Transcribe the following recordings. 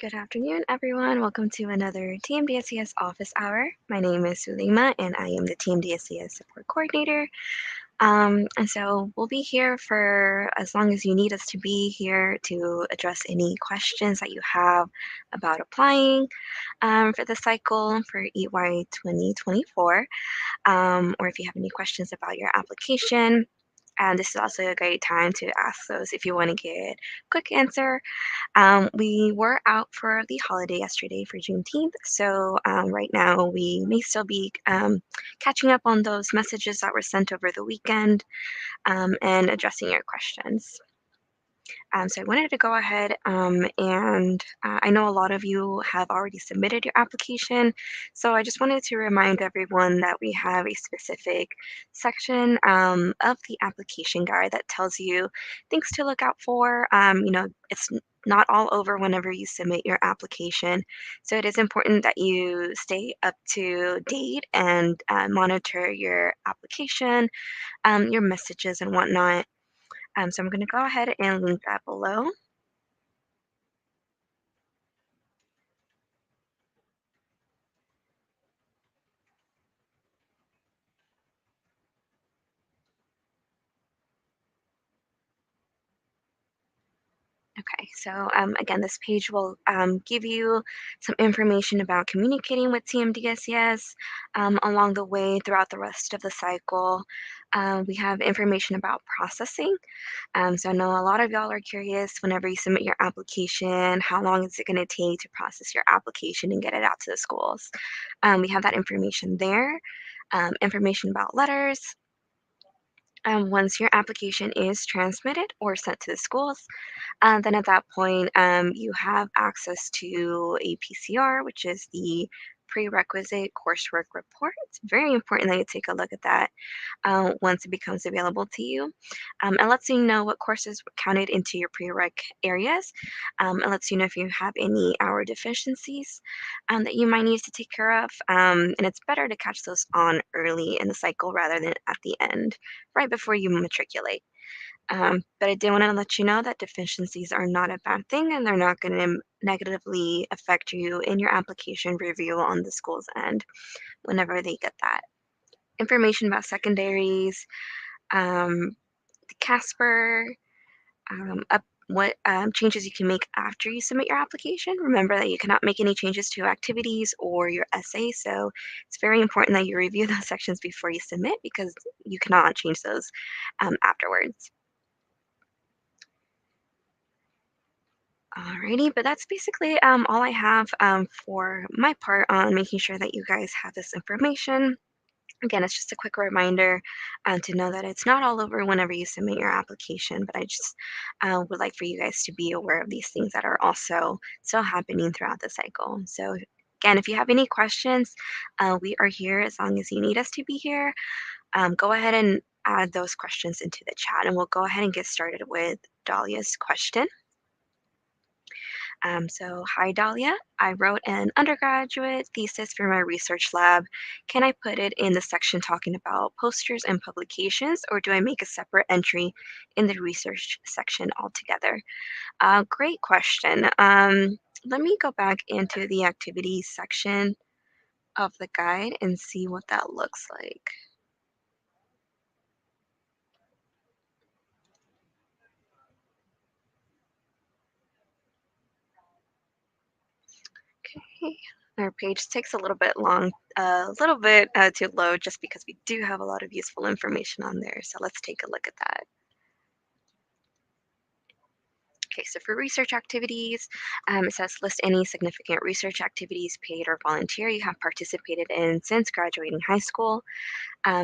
Good afternoon, everyone. Welcome to another TMDSAS office hour. My name is Sulima, and I am the TMDSAS Support Coordinator. And so we'll be here for as long as you need us to be here to address any questions that you have about applying for the cycle for EY 2024, or if you have any questions about your application. And this is also a great time to ask those if you want to get a quick answer. We were out for the holiday yesterday for Juneteenth, so right now we may still be catching up on those messages that were sent over the weekend and addressing your questions. So I wanted to go ahead and I know a lot of you have already submitted your application, so I just wanted to remind everyone that we have a specific section of the application guide that tells you things to look out for. It's not all over whenever you submit your application, so it is important that you stay up to date and monitor your application, your messages, and whatnot. So I'm going to go ahead and link that below. Okay, so again, this page will give you some information about communicating with TMDSES along the way throughout the rest of the cycle. We have information about processing. So I know a lot of y'all are curious whenever you submit your application, how long is it going to take to process your application and get it out to the schools? We have that information there. Information about letters, once your application is transmitted or sent to the schools, then at that point, you have access to a PCR, which is the prerequisite coursework report. It's very important that you take a look at that once it becomes available to you. It lets you know what courses were counted into your prereq areas. It lets you know if you have any hour deficiencies that you might need to take care of. And it's better to catch those on early in the cycle rather than at the end, right before you matriculate. But I did want to let you know that deficiencies are not a bad thing and they're not going to negatively affect you in your application review on the school's end whenever they get that. Information about secondaries, the Casper, what changes you can make after you submit your application. Remember that you cannot make any changes to activities or your essay, so it's very important that you review those sections before you submit because you cannot change those afterwards. Alrighty, but that's basically all I have for my part on making sure that you guys have this information. Again, it's just a quick reminder to know that it's not all over whenever you submit your application, but I just would like for you guys to be aware of these things that are also still happening throughout the cycle. So, again, if you have any questions, we are here as long as you need us to be here. Go ahead and add those questions into the chat, and we'll go ahead and get started with Dahlia's question. So, hi Dahlia. I wrote an undergraduate thesis for my research lab. Can I put it in the section talking about posters and publications, or do I make a separate entry in the research section altogether? Great question. Let me go back into the activities section of the guide and see what that looks like. Okay. Our page takes a little bit to load just because we do have a lot of useful information on there. So let's take a look at that. Okay, so for research activities, it says list any significant research activities, paid or volunteer, you have participated in since graduating high school.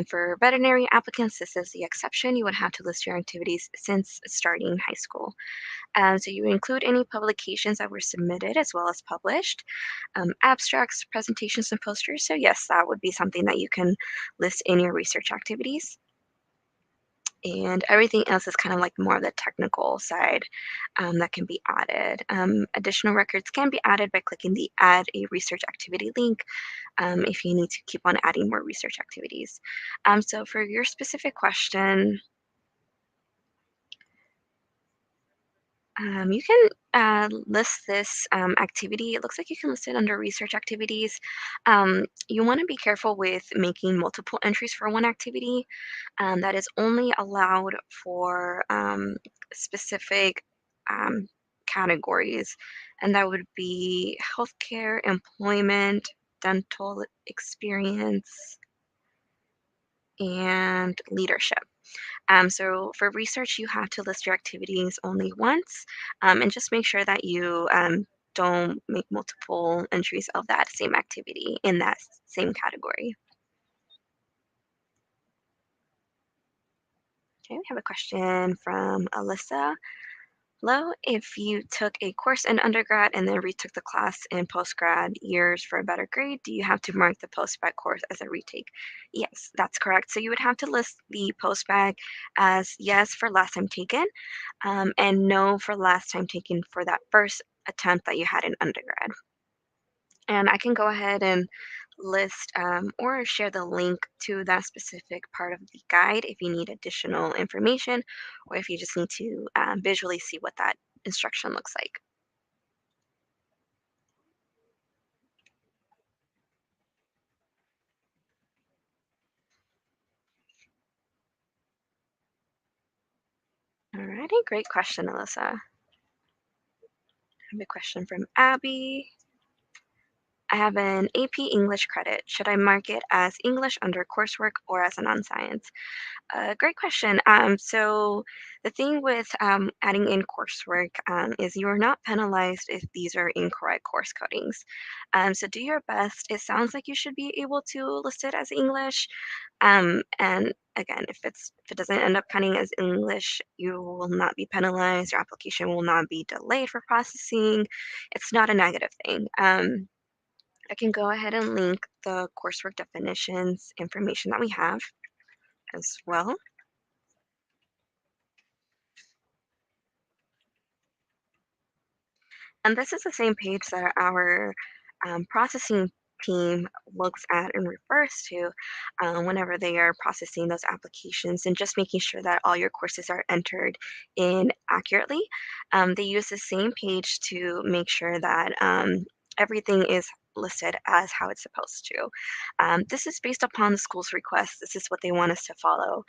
For veterinary applicants, this is the exception. You would have to list your activities since starting high school. So you include any publications that were submitted as well as published, abstracts, presentations, and posters. So yes, that would be something that you can list in your research activities. And everything else is kind of like more of the technical side that can be added. Additional records can be added by clicking the Add a Research Activity link if you need to keep on adding more research activities. So for your specific question, You can list this activity. It looks like you can list it under research activities. You want to be careful with making multiple entries for one activity. That is only allowed for specific um, categories, and that would be healthcare, employment, dental experience, and leadership. So for research, you have to list your activities only once, and just make sure that you don't make multiple entries of that same activity in that same category. Okay, we have a question from Alyssa. Hello, if you took a course in undergrad and then retook the class in postgrad years for a better grade, do you have to mark the postbac course as a retake? Yes, that's correct. So you would have to list the postbac as yes for last time taken, and no for last time taken for that first attempt that you had in undergrad. And I can go ahead and list or share the link to that specific part of the guide if you need additional information or if you just need to visually see what that instruction looks like. Alrighty, great question, Alyssa. I have a question from Abby. I have an AP English credit. Should I mark it as English under coursework or as a non-science? Great question. So the thing with adding in coursework is you are not penalized if these are incorrect course codings. So do your best. It sounds like you should be able to list it as English. And again, if it doesn't end up counting as English, you will not be penalized. Your application will not be delayed for processing. It's not a negative thing. I can go ahead and link the coursework definitions information that we have as well. And this is the same page that our processing team looks at and refers to whenever they are processing those applications and just making sure that all your courses are entered in accurately. They use the same page to make sure that everything is listed as how it's supposed to. This is based upon the school's request. This is what they want us to follow.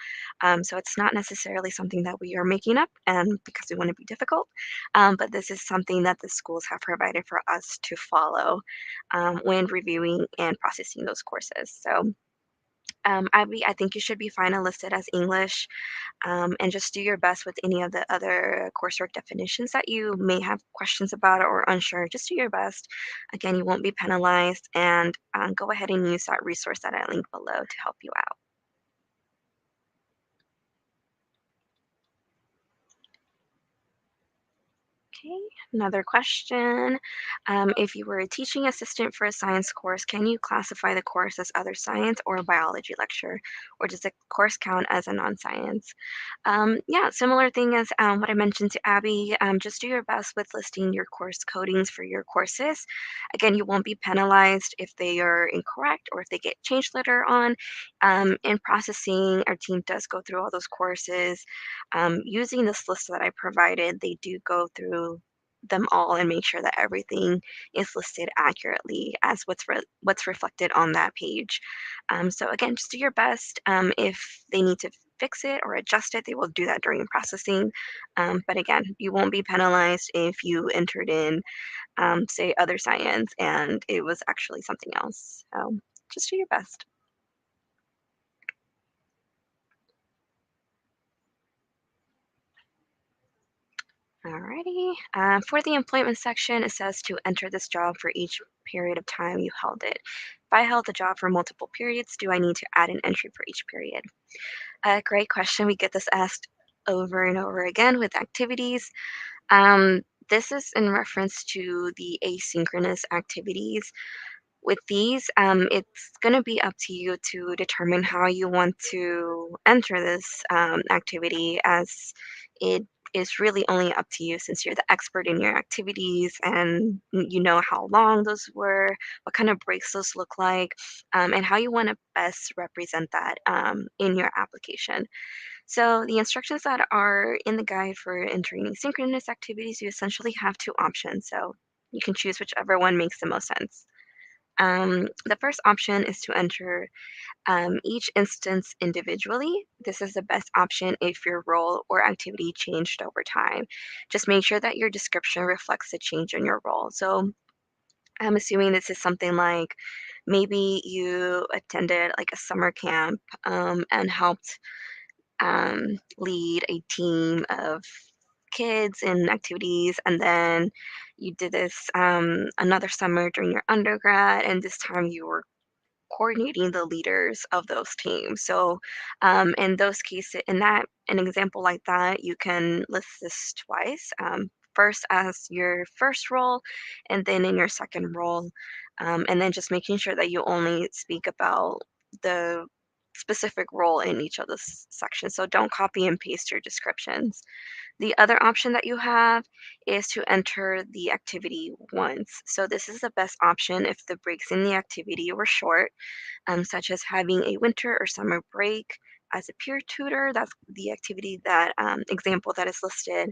So it's not necessarily something that we are making up and because we want to be difficult, but this is something that the schools have provided for us to follow when reviewing and processing those courses. So I think you should be fine and listed as English, and just do your best with any of the other coursework definitions that you may have questions about or unsure. Just do your best. Again, you won't be penalized, and go ahead and use that resource that I link below to help you out. Okay, another question. If you were a teaching assistant for a science course, can you classify the course as other science or a biology lecture? Or does the course count as a non-science? Yeah, similar thing as what I mentioned to Abby. Just do your best with listing your course codings for your courses. Again, you won't be penalized if they are incorrect or if they get changed later on. In processing, our team does go through all those courses. Using this list that I provided, they do go through them all and make sure that everything is listed accurately as what's reflected on that page. So again, just do your best. If they need to fix it or adjust it, they will do that during processing. But again, you won't be penalized if you entered in, say, other science and it was actually something else. So just do your best. Alrighty. For the employment section, it says to enter this job for each period of time you held it. If I held the job for multiple periods, do I need to add an entry for each period? Great question. We get this asked over and over again with activities. This is in reference to the asynchronous activities. With these, it's going to be up to you to determine how you want to enter this activity as it is really only up to you since you're the expert in your activities and you know how long those were, what kind of breaks those look like, and how you want to best represent that in your application. So, the instructions that are in the guide for entering asynchronous activities, you essentially have two options. So, you can choose whichever one makes the most sense. The first option is to enter each instance individually. This is the best option if your role or activity changed over time. Just make sure that your description reflects the change in your role. So I'm assuming this is something like maybe you attended like a summer camp and helped lead a team of kids in activities, and then you did this another summer during your undergrad, and this time you were coordinating the leaders of those teams. So, in those cases, in that an example like that, you can list this twice. First as your first role, and then in your second role, and then just making sure that you only speak about the specific role in each of the sections. So don't copy and paste your descriptions. The other option that you have is to enter the activity once. So this is the best option if the breaks in the activity were short, such as having a winter or summer break as a peer tutor. That's the activity that example that is listed.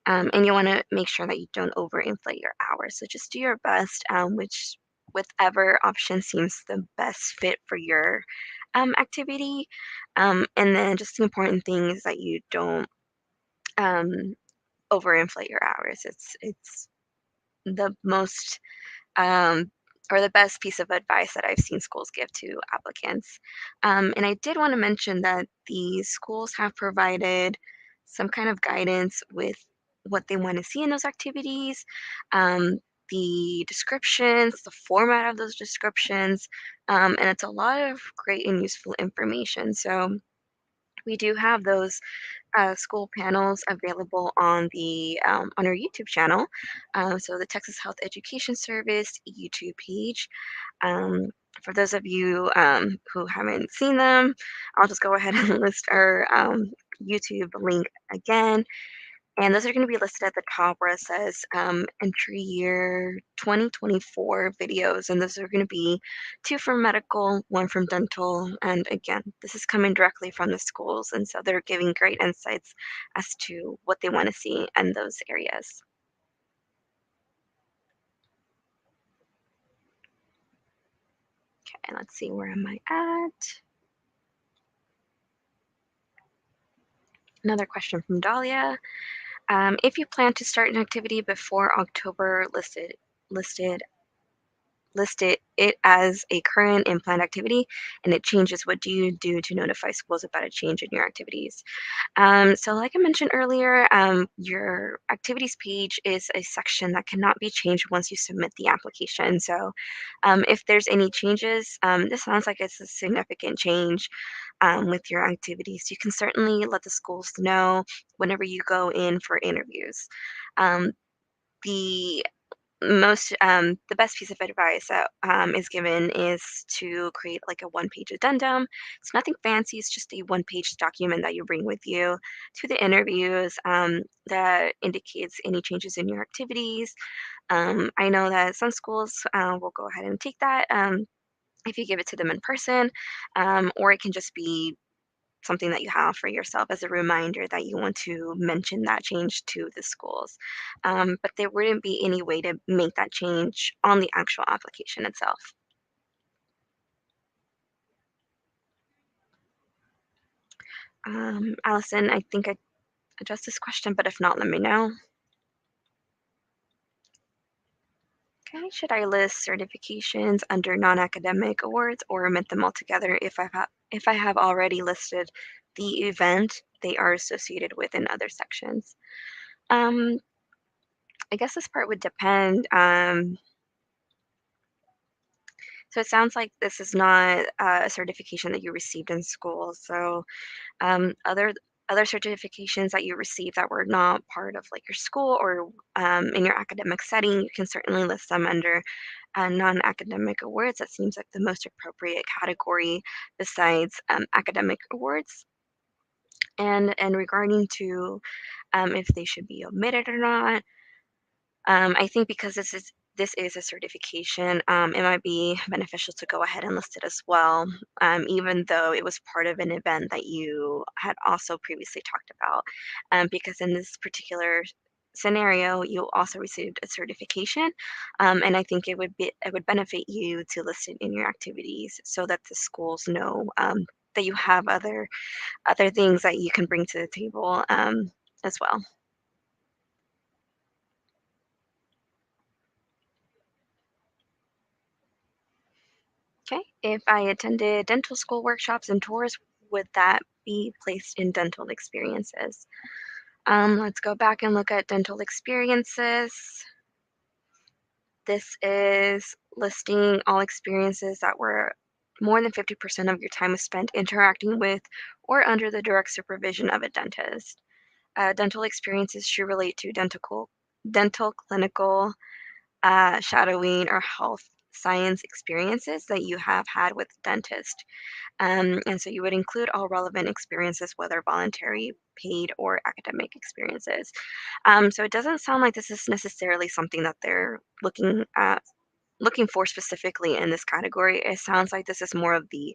And you want to make sure that you don't overinflate your hours. So just do your best, which whichever option seems the best fit for your activity. And then just the important thing is that you don't um, overinflate your hours. It's the most um, or the best piece of advice that I've seen schools give to applicants. And I did want to mention that the schools have provided some kind of guidance with what they want to see in those activities, the descriptions, the format of those descriptions, and it's a lot of great and useful information. So we do have those school panels available on our YouTube channel. So the Texas Health Education Service YouTube page. Um, for those of you who haven't seen them, I'll just go ahead and list our YouTube link again. And those are going to be listed at the top where it says entry year 2024 videos. And those are going to be two from medical, one from dental. And again, this is coming directly from the schools. And so they're giving great insights as to what they want to see in those areas. Okay, and let's see, where am I at? Another question from Dahlia. If you plan to start an activity before October listed it as a current and planned activity and it changes, what do you do to notify schools about a change in your activities? So like I mentioned earlier, your activities page is a section that cannot be changed once you submit the application. So if there's any changes, this sounds like it's a significant change with your activities. You can certainly let the schools know whenever you go in for interviews. Um, the the best piece of advice that is given is to create like a one-page addendum. It's nothing fancy. It's just a one-page document that you bring with you to the interviews that indicates any changes in your activities. I know that some schools will go ahead and take that if you give it to them in person, or it can just be something that you have for yourself as a reminder that you want to mention that change to the schools. But there wouldn't be any way to make that change on the actual application itself. Allison, I think I addressed this question, but if not, let me know. Okay, should I list certifications under non-academic awards or omit them altogether if I have already listed the event they are associated with in other sections? Um, I guess this part would depend. So it sounds like this is not a certification that you received in school. So other certifications that you received that were not part of like your school or in your academic setting, you can certainly list them under non-academic awards. That seems like the most appropriate category besides academic awards. And regarding to if they should be omitted or not, I think because this is a certification, it might be beneficial to go ahead and list it as well, even though it was part of an event that you had also previously talked about. Because in this particular scenario, you also received a certification, and I think it would benefit you to list it in your activities so that the schools know that you have other things that you can bring to the table as well. Okay. If I attended dental school workshops and tours, would that be placed in dental experiences? Let's go back and look at dental experiences. This is listing all experiences that were more than 50% of your time was spent interacting with or under the direct supervision of a dentist. Dental experiences should relate to dental clinical shadowing or health science experiences that you have had with dentist. And so you would include all relevant experiences, whether voluntary, paid, or academic experiences. So it doesn't sound like this is necessarily something that they're looking for specifically in this category. It sounds like this is more of the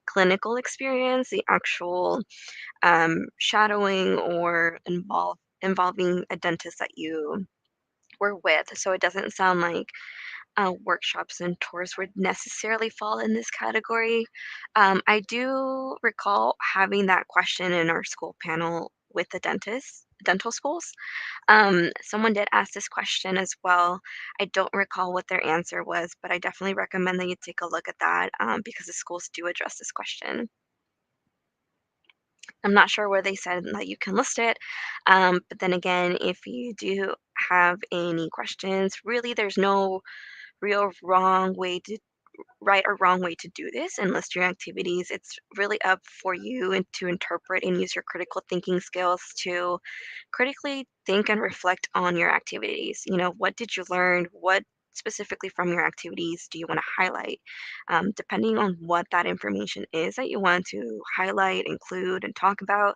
clinical experience, the actual shadowing or involving a dentist that you were with. So it doesn't sound like workshops and tours would necessarily fall in this category. I do recall having that question in our school panel with the dental schools. Someone did ask this question as well. I don't recall what their answer was, but I definitely recommend that you take a look at that because the schools do address this question. I'm not sure where they said that you can list it, but then again, if you do have any questions, really, there's no real wrong way to right or wrong way to do this and list your activities. It's really up for you and to interpret and use your critical thinking skills to critically think and reflect on your activities. What did you learn? What specifically from your activities do you want to highlight? Depending on what that information is that you want to highlight, include, and talk about,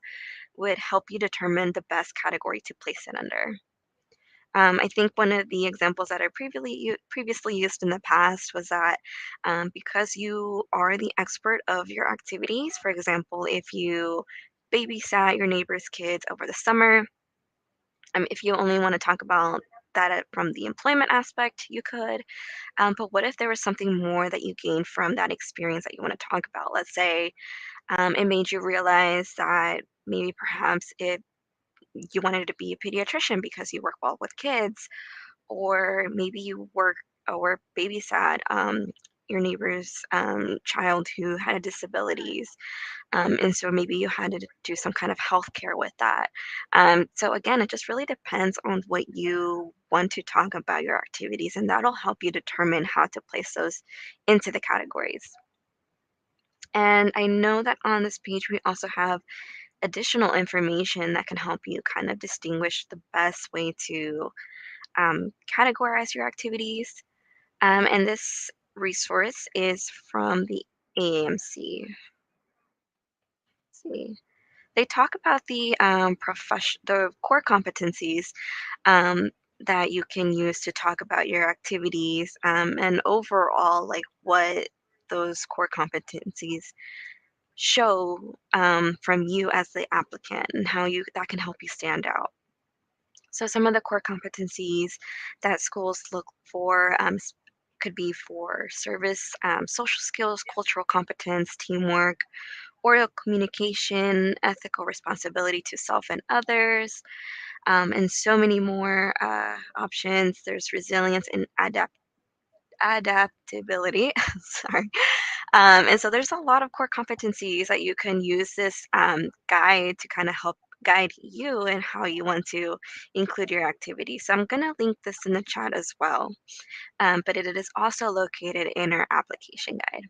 would help you determine the best category to place it under. I think one of the examples that I previously used in the past was that because you are the expert of your activities, for example, if you babysat your neighbor's kids over the summer, if you only want to talk about that from the employment aspect, you could. But what if there was something more that you gained from that experience that you want to talk about? Let's say it made you realize that maybe perhaps you wanted to be a pediatrician because you work well with kids, or maybe you work or babysat your neighbor's child who had disabilities. And so maybe you had to do some kind of healthcare with that. So again, it just really depends on what you want to talk about your activities, and that'll help you determine how to place those into the categories. And I know that on this page, we also have additional information that can help you kind of distinguish the best way to categorize your activities. And this resource is from the AMC. See, they talk about the core competencies um, that you can use to talk about your activities and overall, like what those core competencies show from you as the applicant and how you that can help you stand out. So some of the core competencies that schools look for could be for service, social skills, cultural competence, teamwork, oral communication, ethical responsibility to self and others, and so many more options. There's resilience and adaptability. Sorry. And so there's a lot of core competencies that you can use this guide to kind of help guide you and how you want to include your activity. So I'm going to link this in the chat as well. But it is also located in our application guide.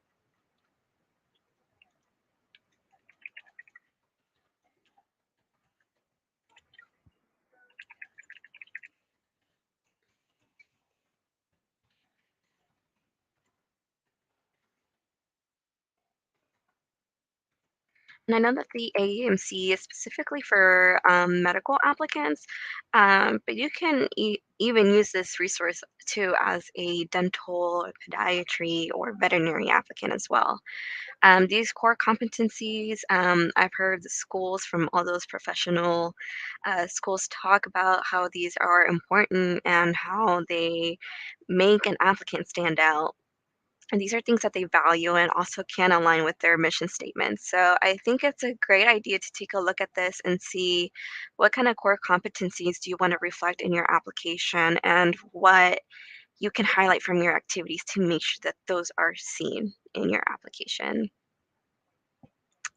And I know that the AEMC is specifically for medical applicants, but you can even use this resource too as a dental, podiatry, or veterinary applicant as well. These core competencies, I've heard the schools from all those professional schools talk about how these are important and how they make an applicant stand out. And these are things that they value and also can align with their mission statement. So I think it's a great idea to take a look at this and see what kind of core competencies do you want to reflect in your application and what you can highlight from your activities to make sure that those are seen in your application.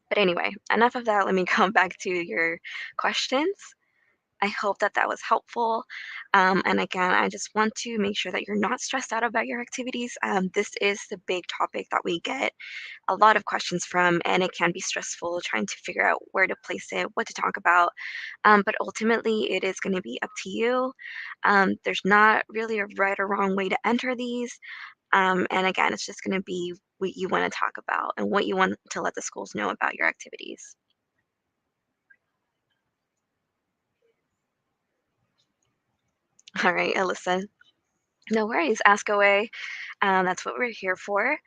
But anyway, enough of that. Let me come back to your questions. I hope that that was helpful. And again, I just want to make sure that you're not stressed out about your activities. This is the big topic that we get a lot of questions from, and it can be stressful trying to figure out where to place it, what to talk about. But ultimately, it is going to be up to you. There's not really a right or wrong way to enter these. And again, it's just going to be what you want to talk about and what you want to let the schools know about your activities. All right, Alyssa. No worries. Ask away. That's what we're here for.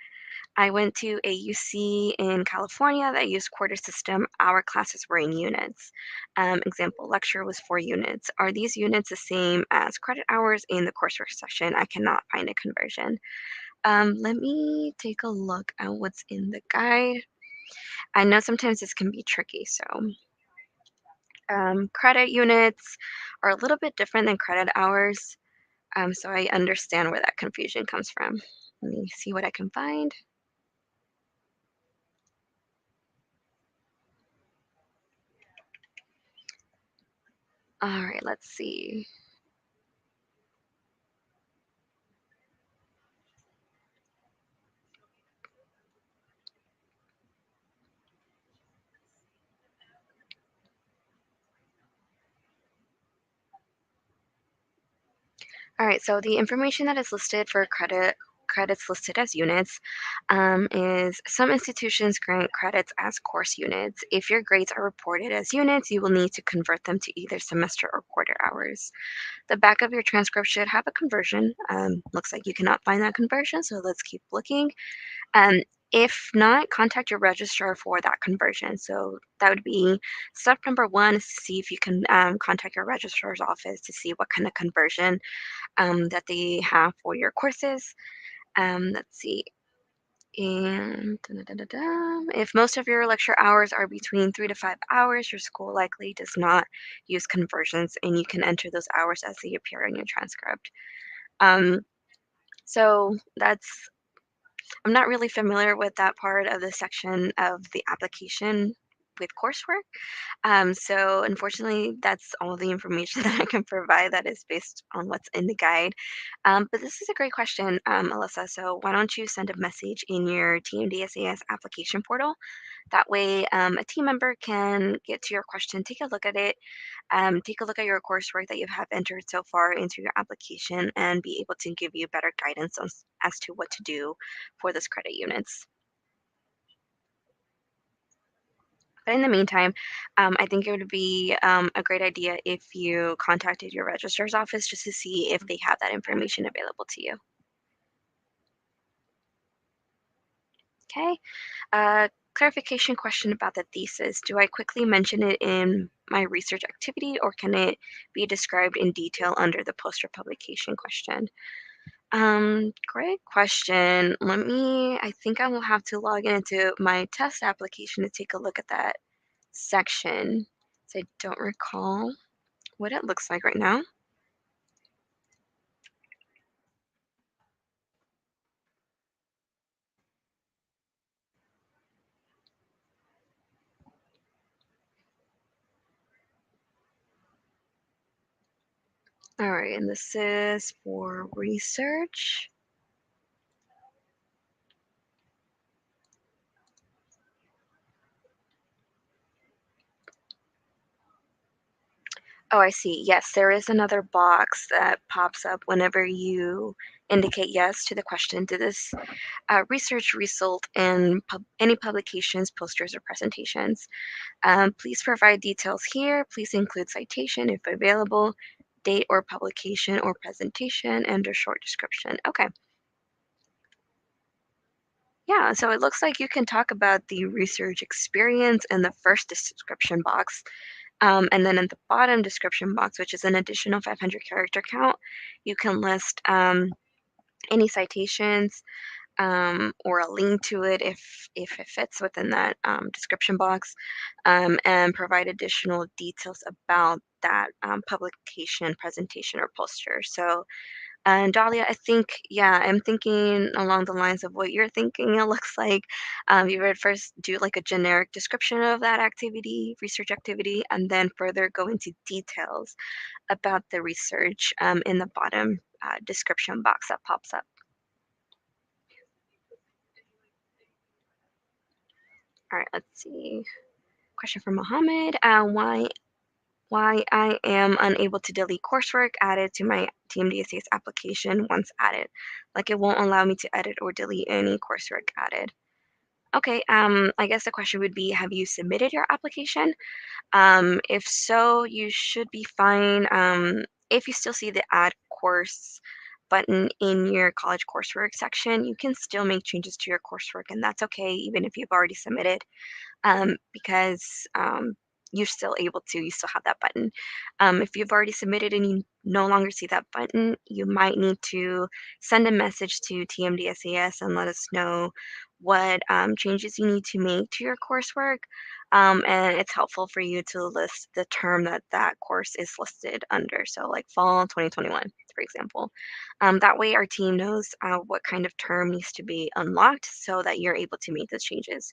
I went to a UC in California that used quarter system. Our classes were in units. Example lecture was 4 units. Are these units the same as credit hours in the coursework section? I cannot find a conversion. Let me take a look at what's in the guide. I know sometimes this can be tricky. So, credit units are a little bit different than credit hours. So I understand where that confusion comes from. Let me see what I can find. All right, let's see. All right, so the information that is listed for credits listed as units is some institutions grant credits as course units. If your grades are reported as units, you will need to convert them to either semester or quarter hours. The back of your transcript should have a conversion. Looks like you cannot find that conversion, so let's keep looking. Um, if not, contact your registrar for that conversion. So that would be step number one is to see if you can contact your registrar's office to see what kind of conversion that they have for your courses. Let's see. And if most of your lecture hours are between 3 to 5 hours, your school likely does not use conversions, and you can enter those hours as they appear in your transcript. Um, so that's I'm not really familiar with that part of the section of the application with coursework. So unfortunately, that's all the information that I can provide that is based on what's in the guide. But this is a great question, Alyssa. So why don't you send a message in your TMDSAS application portal? That way, a team member can get to your question, take a look at it, take a look at your coursework that you have entered so far into your application, and be able to give you better guidance as to what to do for those credit units. But in the meantime, I think it would be a great idea if you contacted your registrar's office just to see if they have that information available to you. Okay. Clarification question about the thesis. Do I quickly mention it in my research activity or can it be described in detail under the poster publication question? Great question. I think I will have to log into my test application to take a look at that section. So I don't recall what it looks like right now. All right, and this is for research. Oh, I see. Yes, there is another box that pops up whenever you indicate yes to the question. Did this research result in any publications, posters, or presentations? Please provide details here. Please include citation if available, date or publication or presentation, and a short description. Okay. Yeah, so it looks like you can talk about the research experience in the first description box. And then in the bottom description box, which is an additional 500 character count, you can list any citations or a link to it if it fits within that description box, and provide additional details about that publication, presentation, or poster. So, and Dahlia, I think, yeah, I'm thinking along the lines of what you're thinking. It looks like you would first do like a generic description of that activity, research activity, and then further go into details about the research in the bottom description box that pops up. All right, let's see. Question from Mohammed. Why I am unable to delete coursework added to my TMDSAS application once added. Like it won't allow me to edit or delete any coursework added. Okay, I guess the question would be, have you submitted your application? If so, you should be fine. If you still see the add course button in your college coursework section, you can still make changes to your coursework, and that's okay, even if you've already submitted, because you're still able to, you still have that button. If you've already submitted and you no longer see that button, you might need to send a message to TMDSAS and let us know what changes you need to make to your coursework. And it's helpful for you to list the term that that course is listed under. So, like fall 2021, for example. That way, our team knows what kind of term needs to be unlocked so that you're able to make those changes.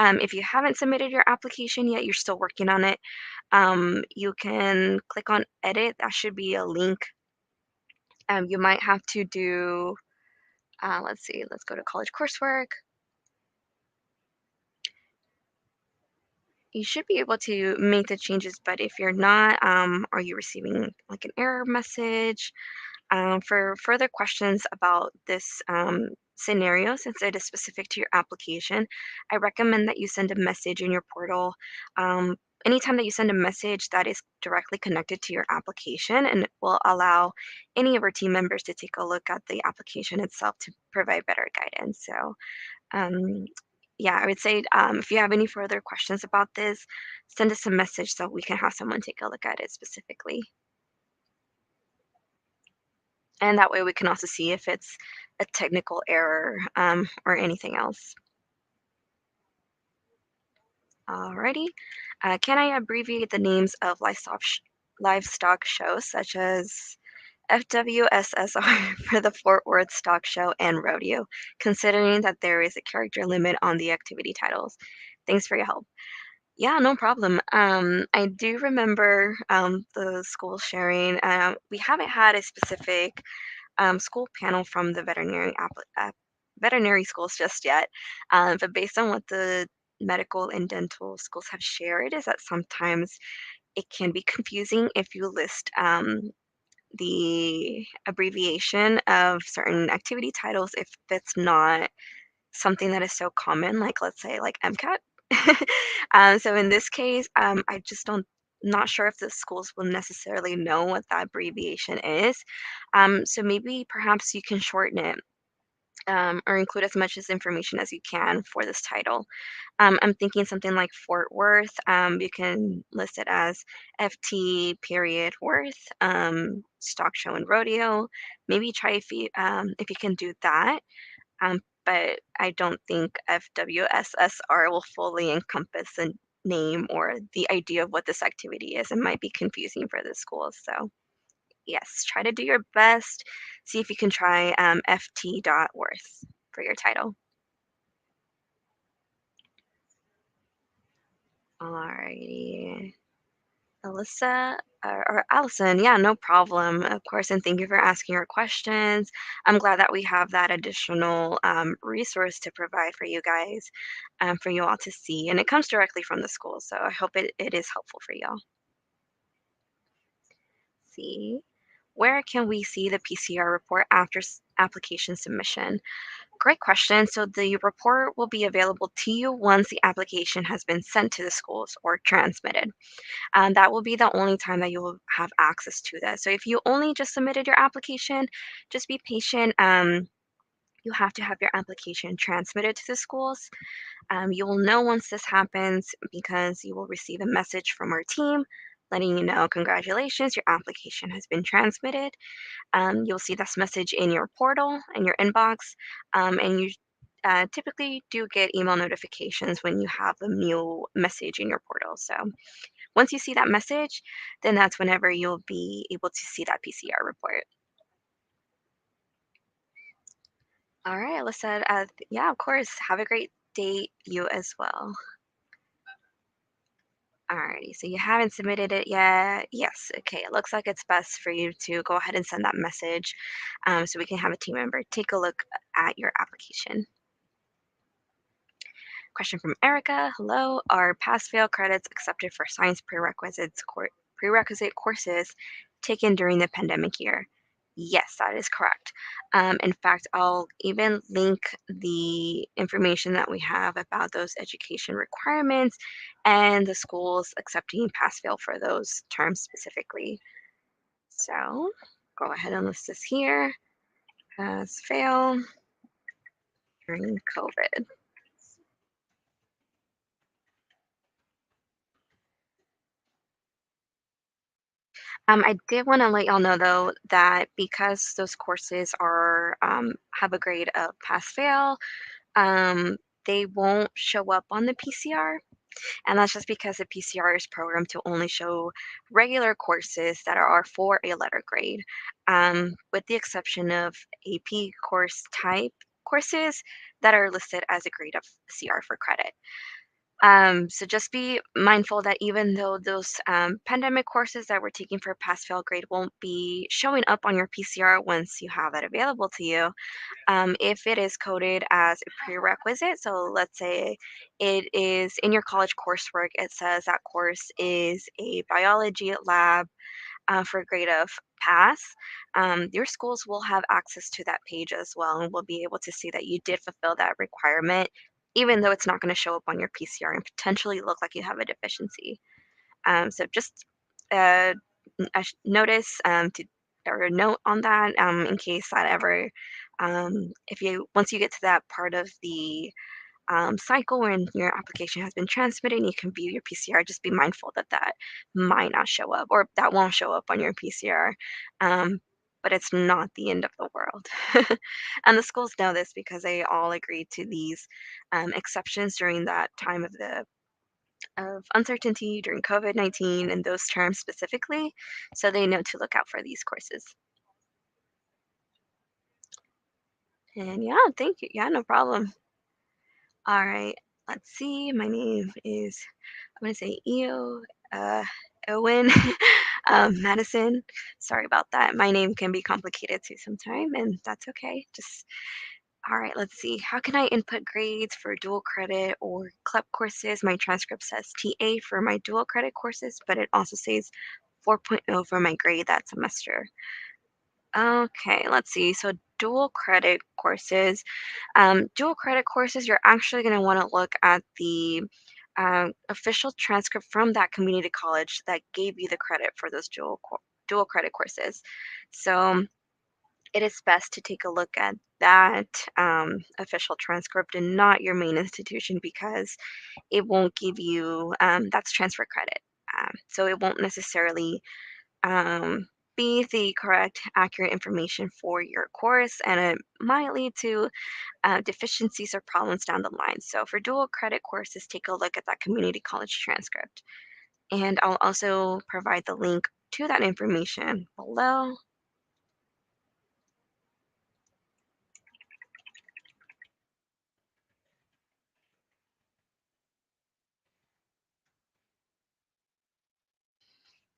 If you haven't submitted your application yet, you're still working on it, you can click on edit. That should be a link. You might have to do, let's see, let's go to college coursework. You should be able to make the changes, but if you're not, are you receiving like an error message? For further questions about this scenario, since it is specific to your application, I recommend that you send a message in your portal. Um, Anytime that you send a message that is directly connected to your application, and it will allow any of our team members to take a look at the application itself to provide better guidance. So, um, yeah, I would say if you have any further questions about this, send us a message so we can have someone take a look at it specifically. And that way we can also see if it's a technical error or anything else. Alrighty. Can I abbreviate the names of livestock shows such as FWSSR for the Fort Worth Stock Show and Rodeo, considering that there is a character limit on the activity titles? Thanks for your help. Yeah, no problem. I do remember the school sharing. We haven't had a specific school panel from the veterinary schools just yet. But based on what the medical and dental schools have shared, is that sometimes it can be confusing if you list the abbreviation of certain activity titles if it's not something that is so common, like let's say like MCAT. So in this case, I just don't not sure if the schools will necessarily know what that abbreviation is. So maybe perhaps you can shorten it or include as much as information as you can for this title. I'm thinking something like Fort Worth. You can list it as FT period Worth, stock show and rodeo. Maybe try if you can do that. But I don't think FWSSR will fully encompass the name or the idea of what this activity is. It might be confusing for the schools. So, yes, try to do your best. See if you can try FT.worth for your title. Alrighty. Alyssa or Allison, yeah, no problem, of course, and thank you for asking your questions. I'm glad that we have that additional resource to provide for you guys, for you all to see, and it comes directly from the school, so I hope it is helpful for y'all. see. Where can we see the PCR report after application submission? Great question. So the report will be available to you once the application has been sent to the schools or transmitted. That will be the only time that you will have access to that. So if you only just submitted your application, just be patient. You have to have your application transmitted to the schools. You will know once this happens because you will receive a message from our team letting you know, congratulations, your application has been transmitted. You'll see this message in your portal, in your inbox, and you typically do get email notifications when you have a new message in your portal. So once you see that message, then that's whenever you'll be able to see that PCR report. All right, Alyssa. Yeah, of course. Have a great day, you as well. Alrighty, so you haven't submitted it yet. Yes, okay. It looks like it's best for you to go ahead and send that message so we can have a team member take a look at your application. Question from Erica. Hello. Are pass-fail credits accepted for science prerequisite courses taken during the pandemic year? Yes, that is correct. In fact, I'll even link the information that we have about those education requirements and the schools accepting pass-fail for those terms specifically. So go ahead and list this here. Pass-fail during COVID. I did want to let y'all know though that because those courses are have a grade of pass fail, um, they won't show up on the PCR, and that's just because the PCR is programmed to only show regular courses that are for a letter grade, with the exception of AP course type courses that are listed as a grade of CR for credit. So just be mindful that even though those pandemic courses that we're taking for pass fail grade won't be showing up on your PCR once you have it available to you, if it is coded as a prerequisite, so let's say it is in your college coursework, it says that course is a biology lab for grade of pass, your schools will have access to that page as well and will be able to see that you did fulfill that requirement, even though it's not going to show up on your PCR and potentially look like you have a deficiency. So just uh, notice to or note on that in case that ever, if you once you get to that part of the cycle when your application has been transmitted and you can view your PCR, just be mindful that that might not show up or that won't show up on your PCR. Um, but it's not the end of the world. And the schools know this because they all agreed to these exceptions during that time of the of uncertainty during COVID-19 and those terms specifically. So they know to look out for these courses. And yeah, thank you. Yeah, no problem. All right. Let's see. My name is I'm gonna say uh, Owen, Madison. Sorry about that. My name can be complicated too sometime, and that's okay. Just all right. Let's see. How can I input grades for dual credit or CLEP courses? My transcript says TA for my dual credit courses, but it also says 4.0 for my grade that semester. Okay, let's see. So dual credit courses. Dual credit courses, you're actually going to want to look at the official transcript from that community college that gave you the credit for those dual credit courses. So it is best to take a look at that official transcript and not your main institution because it won't give you that's transfer credit. So it won't necessarily um, be the correct, accurate information for your course, and it might lead to deficiencies or problems down the line. So, for dual credit courses, take a look at that community college transcript. And I'll also provide the link to that information below.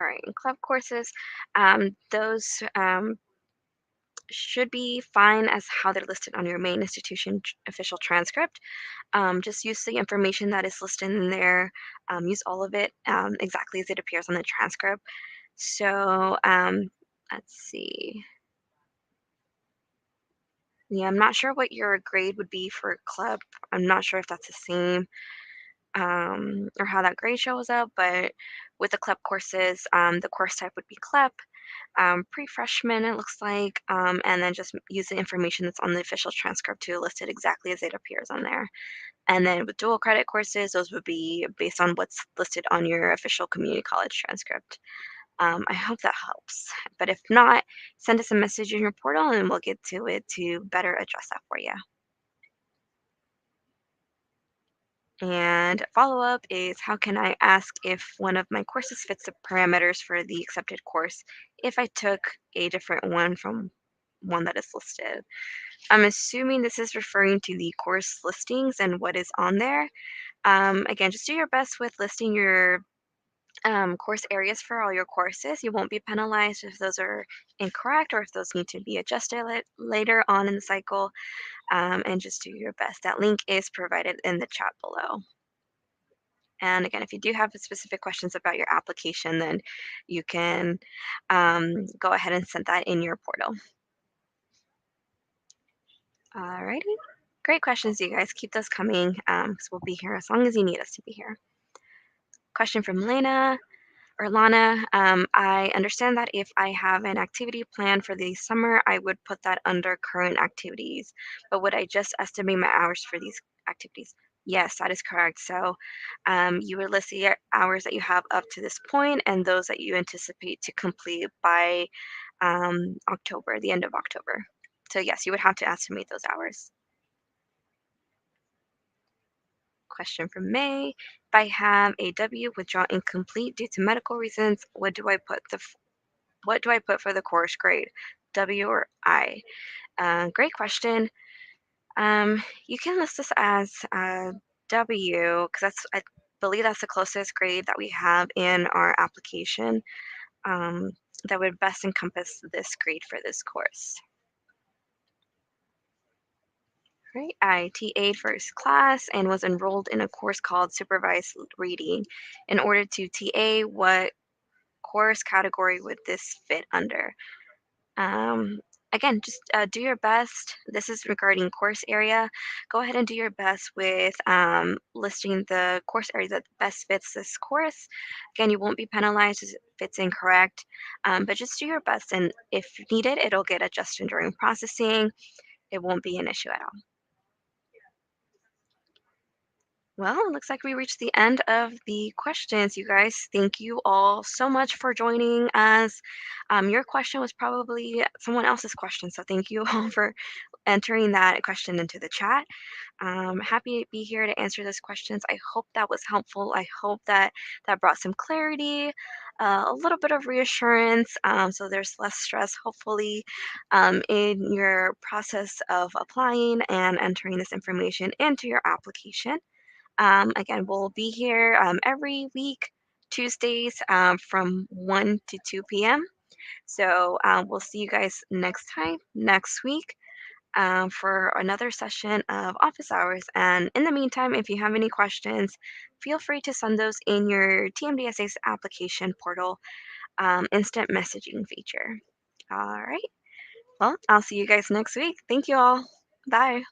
All right, in club courses, those should be fine as how they're listed on your main institution official transcript. Just use the information that is listed in there. Use all of it exactly as it appears on the transcript. So, let's see. Yeah, I'm not sure what your grade would be for club. I'm not sure if that's the same, or how that grade shows up, but with the club courses, the course type would be club, pre-freshman, it looks like, and then just use the information that's on the official transcript to list it exactly as it appears on there. And then with dual credit courses, those would be based on what's listed on your official community college transcript. I hope that helps. But if not, send us a message in your portal and we'll get to it to better address that for you. And follow up is, how can I ask if one of my courses fits the parameters for the accepted course if I took a different one from one that is listed? I'm assuming this is referring to the course listings and what is on there. Again, just do your best with listing your course areas for all your courses. You won't be penalized if those are incorrect or if those need to be adjusted later on in the cycle. And just do your best. That link is provided in the chat below. And again, if you do have specific questions about your application, then you can go ahead and send that in your portal. Alrighty. Great questions, you guys. Keep those coming, 'cause we'll be here as long as you need us to be here. Question from Lena. Or Lana, I understand that if I have an activity planned for the summer, I would put that under current activities. But would I just estimate my hours for these activities? Yes, that is correct. So you would list the hours that you have up to this point and those that you anticipate to complete by October, the end of October. So yes, you would have to estimate those hours. Question from May. If I have a W withdraw incomplete due to medical reasons, what do I put for the course grade? W or I? Great question. You can list this as W because I believe that's the closest grade that we have in our application, um, that would best encompass this grade for this course. Right. I TA'd first class and was enrolled in a course called Supervised Reading. In order to TA, what course category would this fit under? Um, Again, just do your best. This is regarding course area. Go ahead and do your best with listing the course area that best fits this course. Again, you won't be penalized if it's incorrect, but just do your best. And if needed, it'll get adjusted during processing. It won't be an issue at all. Well, it looks like we reached the end of the questions, you guys. Thank you all so much for joining us. Your question was probably someone else's question, so thank you all for entering that question into the chat. Happy to be here to answer those questions. I hope that was helpful. I hope that that brought some clarity, a little bit of reassurance, so there's less stress, hopefully, in your process of applying and entering this information into your application. Again, we'll be here every week, Tuesdays from 1 to 2 p.m. So we'll see you guys next time, next week, for another session of office hours. And in the meantime, if you have any questions, feel free to send those in your TMDSA's application portal instant messaging feature. All right. Well, I'll see you guys next week. Thank you all. Bye.